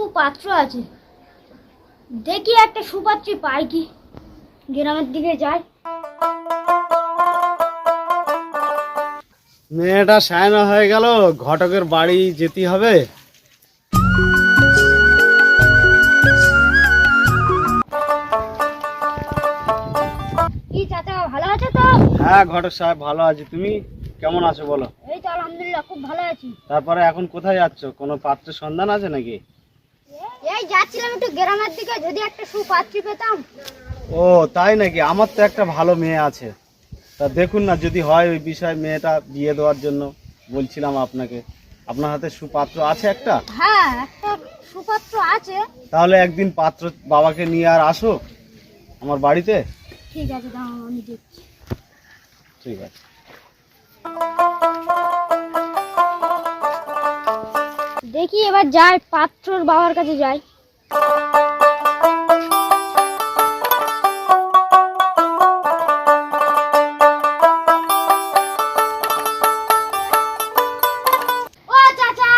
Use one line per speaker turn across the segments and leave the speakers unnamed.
সুপাত্র আছে, দেখি একটা সুপাত্রী পাই কি। গ্রামের দিকে যাই।
মেয়েটা সায়না হয়ে গেল, ঘটকের বাড়ি যেতে হবে।
কি চাচা ভালো আছে তো?
হ্যাঁ ঘটক সাহেব ভালো আছি, তুমি কেমন আছো বলো?
এই তো আলহামদুলিল্লাহ খুব ভালো আছি।
তারপরে এখন কোথায় যাচ্ছ? কোনো পাত্রের সন্ধান আছে নাকি?
এই যাচ্ছিলাম একটু গ্রামের দিকে, যদি একটা সুপাত্রী পেতাম।
ও তাই নাকি? আমার তো একটা ভালো মেয়ে আছে, তা দেখুন না যদি হয় ওই বিষয়ে, মেয়েটা বিয়ে দেওয়ার জন্য বলছিলাম আপনাকে। আপনার হাতে সুপাত্র আছে একটা?
হ্যাঁ একটা সুপাত্র আছে।
তাহলে একদিন পাত্র বাবাকে নিয়ে আর আসো আমার বাড়িতে।
ঠিক আছে দাঁড়াও আমি দেখছি।
ঠিক আছে।
দেখি এবার যাই, পাত্রর বাবার কাছে যাই। ও চাচা,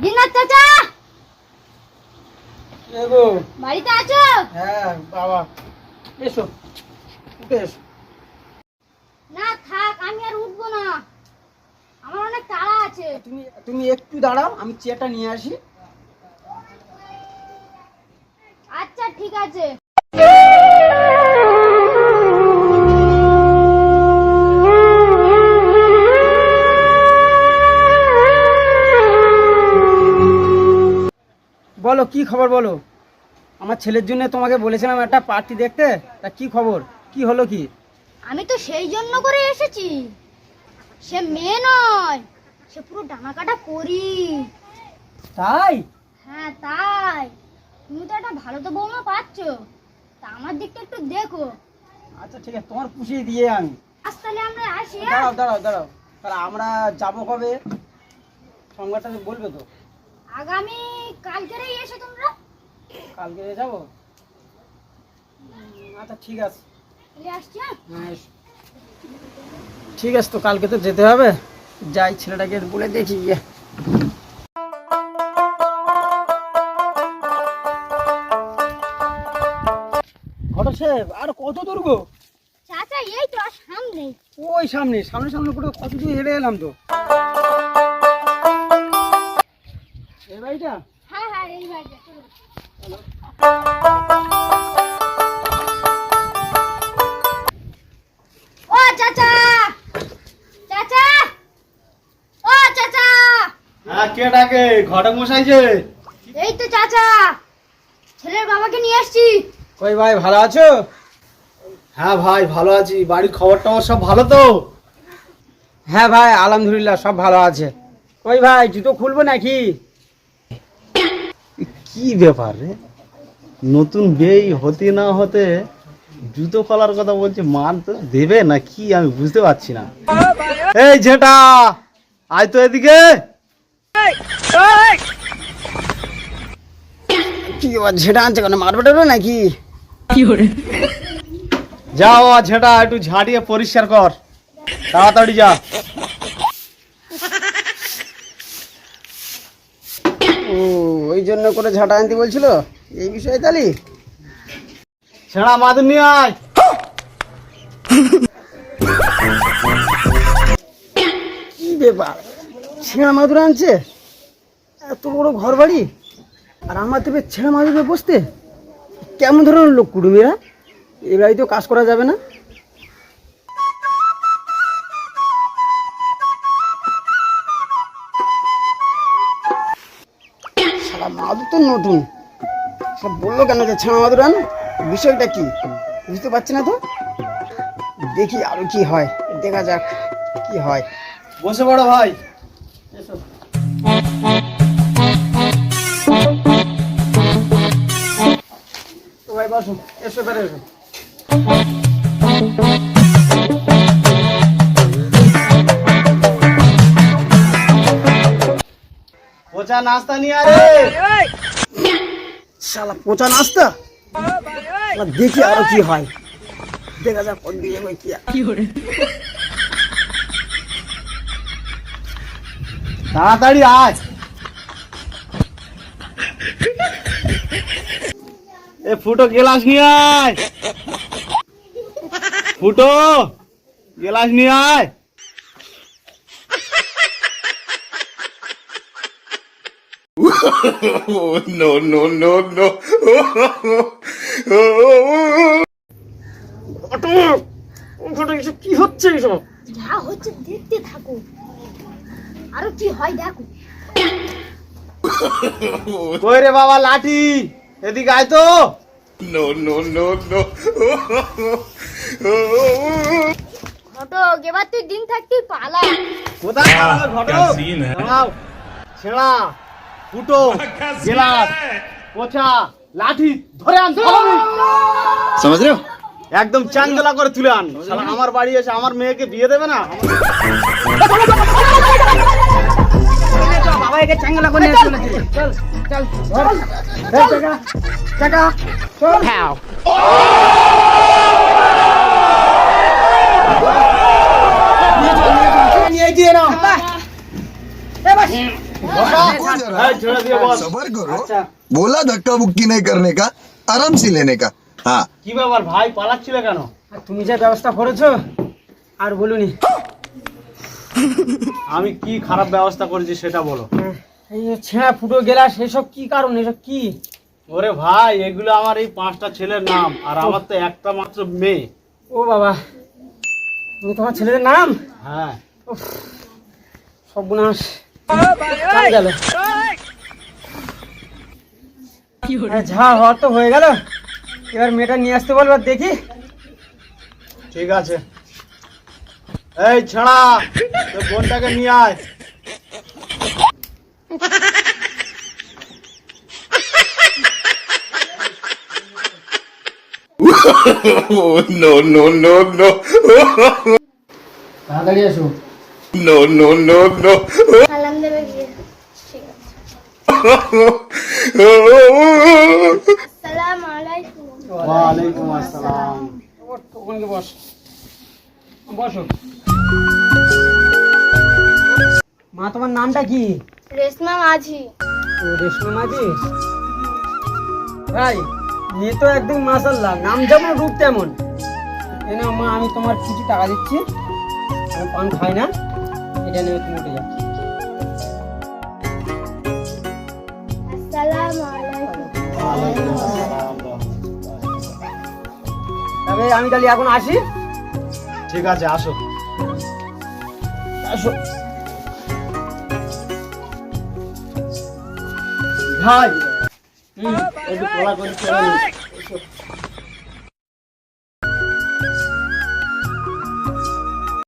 দিনাথ চাচা বাড়িতে আছো?
হ্যাঁ বাবা, এসো উঠে এসো।
না থাক, আমি আর উঠবো না, আমার অনেক তাড়া আছে।
তুমি তুমি একটু দাঁড়াও, আমি চেয়ারটা নিয়ে আসি।
আচ্ছা ঠিক আছে।
বলো কি খবর বলো। আমার ছেলের জন্য তোমাকে বলেছিলাম একটা পার্টি দেখতে, তা কি খবর, কি হলো কি?
আমি তো সেই জন্য করে এসেছি। সে মেয়ে নয়, সে পুরো ডানা কাটা পরি।
তাই?
হ্যাঁ তাই। তুমি তো একটা ভালো তো বৌমা পাচ্ছ, তা আমার দিকটা একটু দেখো।
আচ্ছা ঠিক আছে, তোমার পুষিয়ে দিয়ে আমি।
আজ তাহলে আমরা আসি। হ্যাঁ?
দাঁড়াও দাঁড়াও দাঁড়াও, তাহলে আমরা যাবো কবে? সংবাদটা বলবে তো?
আগামী কালকেরেই এসো তোমরা।
কালকে যাবো? আচ্ছা ঠিক আছে।
তাহলে আসছি। হ্যাঁ?
হ্যাঁ এসো। ঠিক আছে, তো কালকে তো যেতে হবে, যাই ছেলেটাকে বলে দেখি গিয়ে। ঘটক সাহেব আর কত দূর গো?
চাচা এই তো আর সামনে।
ওই সামনে সামনে সামনে করে কত দূর হেঁটে এলাম তো। এই বাড়িটা?
হ্যাঁ হ্যাঁ এই বাড়িটা চলো। ও চাচা, চাচা, ও চাচা।
হ্যাঁ কে ডাকে? ঘটক মশাই যে।
এই তো চাচা, ছেলের বাবাকে নিয়ে আসছি।
কই ভাই, ভালো আছো?
হ্যাঁ ভাই ভালো আছি, বাড়ির খবর টবর সব ভালো তো?
হ্যাঁ ভাই আলহামদুলিল্লাহ সব ভালো আছে। কই ভাই জুতো খুলবো নাকি?
কি ব্যাপার রে, নতুন বিয়ে হতে না হতে জুতো খোলার কথা বলছে, মান তো দেবে না কি আমি বুঝতে পারছি না। এই ঝেটা আয় তো এদিকে।
কি ঝেটা আনছে কেন, মারবে টারবে নাকি?
যাও ঝেটা একটু ঝাঁটিয়ে পরিষ্কার কর, তাড়াতাড়ি যা।
ও ওই জন্য করে ঝাঁটা আনতে বলছিল, এই বিষয়ে তাহলে?
ছেঁড়া মাদুর নিয়ে আয়।
কি ব্যাপার, ছেঁড়া মাদুর আনছে? এত বড় ঘর বাড়ি, আর আমার দেবে ছেঁড়া মাদুরে বসতে? কেমন ধরনের লোক কুটুমিরা? এই বাড়িতেও কাজ করা যাবে না। শালা মাদুর তো নতুন, সব বললো কেন যে ছেঁড়া মাদুর আন? বিষয়টা কি বুঝতে পারছি না তো। দেখি আরো কি হয়, দেখা যাক কি হয়।
বসে পড়ো ভাই।
এসো। তো ভাই বসো, এসো বেড়ে এসো।
পচা নাস্তা নিয়ে আরে।
শালা পচা নাস্তা, দেখি আরো কি হয়, দেখা যাক কোন দিকে কি করে।
তাড়াতাড়ি আয়। এ ফুটো গ্লাস নিয়ে আয়, ফুটো গ্লাস নিয়ে আয়।
No, no, no, no.
কি হচ্ছে এসব?
যা হচ্ছে দেখতে থাকো, আরো কি হয় দেখো।
কই রে বাবা লাঠি, এদিকে আয় তো।
No, no, no, no.
ঘটক এবার তুই দিন থাকতে পালা।
কোথায় পালাবে ঘটক? দাঁড়াও, ছেঁড়া, ফুটো, গ্লাস, পোছা, লাঠি ধরে আন, ধরে আন।
समझ रहे हो?
একদম চাঙ্গলা করে তুলে আন। শালা আমার বাড়ি এসে আমার মেয়েকে বিয়ে দেবে না?
বাবা একে চাঙ্গলা করে নিয়ে চলেছে। চল চল ধর। এই টাকা টাকা চল। নিয়ে দিয়ে নাও।
এই ছেড়ে দিয়ে বল।
सबर करो।
আচ্ছা
बोला धक्का बुक्की नहीं करने का, आराम से लेने का। हाँ।
কি ব্যাপার ভাই, পালাচ্ছিল কেন?
আর তুমি যে ব্যবস্থা করেছো আর বলুনি।
আমি কি খারাপ ব্যবস্থা করেছি সেটা বলো।
এই যে ছেঁড়া ফুটো গেলাস এসব কি কারণ, এসব কি?
ওরে ভাই, এগুলো আমার এই 5টা ছেলের নাম, আর আমার তো একটা মাত্র মেয়ে।
ও বাবা, তুমি তোমার ছেলেদের নাম?
হ্যাঁ।
উফ, সর্বনাশ কান গেল। যা হওয়ার তো হয়ে গেল, এবার মেয়েটা নিয়ে আসতে বলবো, দেখি।
ঠিক আছে, এই ছাড়া তোর বোনটাকে নিয়ে আয়।
No, no, no, no.
তাড়াতাড়ি আসো।
No, no, no, no.
সালাম দেবে গিয়ে। ঠিক আছে। আসসালামু আলাইকুম।
ওয়ালাইকুম আসসালাম।
ওখানে বস, বসো। মা তোমার নামটা কি?
রেশমা মাঝি।
ও রেশমা মাঝি। ভাই মেয়ে তো একদম মাশাআল্লাহ, নাম যেমন রূপ তেমন। এই নাও মা, আমি তোমার কিছু টাকা দিচ্ছি, আমি পান খাই না, এটা নিয়ে তুমি উঠে যাও।
আসসালামু আলাইকুম।
ওয়ালাইকুম আসসালাম।
তবে আমি তাহলে এখন আসি।
ঠিক আছে, আসো।
আসো ভাই।
একটু কোলা করে ছেড়ে দিন।